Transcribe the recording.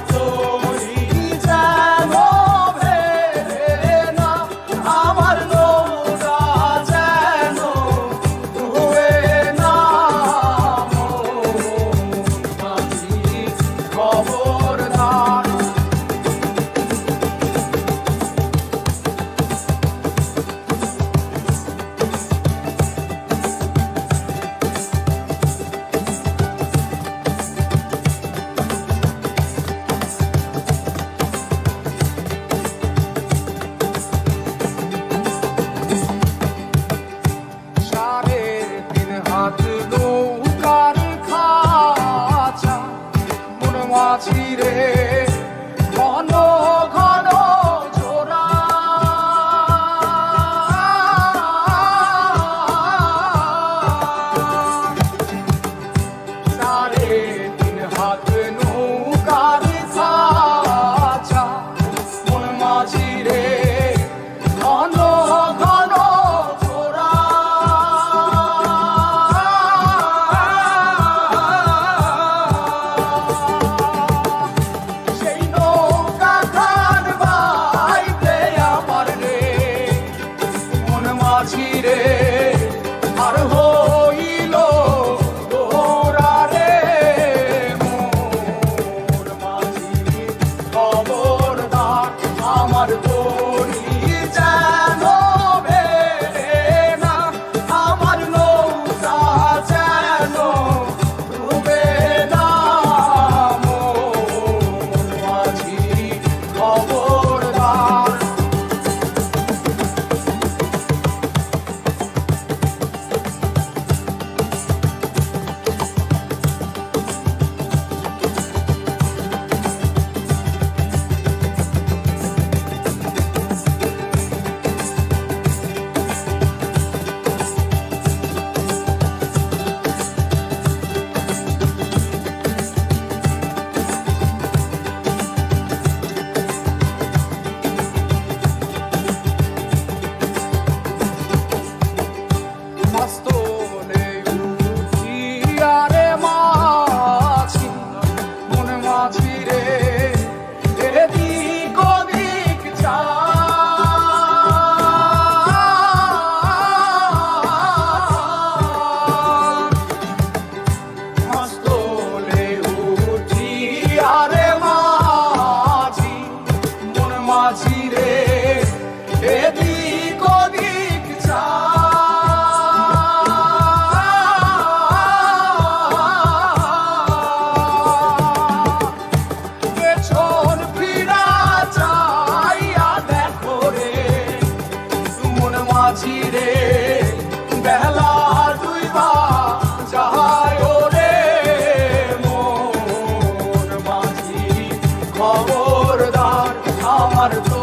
তরি যেন ভেড়ে না, আমার নৌকা যেন ডুবে না। মাঝি খবরদার। নৌকার খাঁচা মন মাঝি রে, ঘন ঘন জোড়া। সাড়ে তিন হাত নৌকার খাঁচা মন মাঝি রে, ঘন ঘন জোড়া। মাঝিরে আর হইল তোরা রে, মোর মাঝি খবরদার। আমার তরি যেন ভেড়ে না, আমার নৌকা যেন ডুবে না। মোর মাঝি খবরদার। মস্তলে উঠিয়া রে মাঝি, মন মাঝি রে, এদিক ওদিক চায়। মস্তলে উঠিয়া রে মাঝি, মন মাঝি রে, এদিক ওদিক চায়। মাঝিরে বেলা ডুইবা যায় রে, মোর মাঝি খবরদার। আমার তো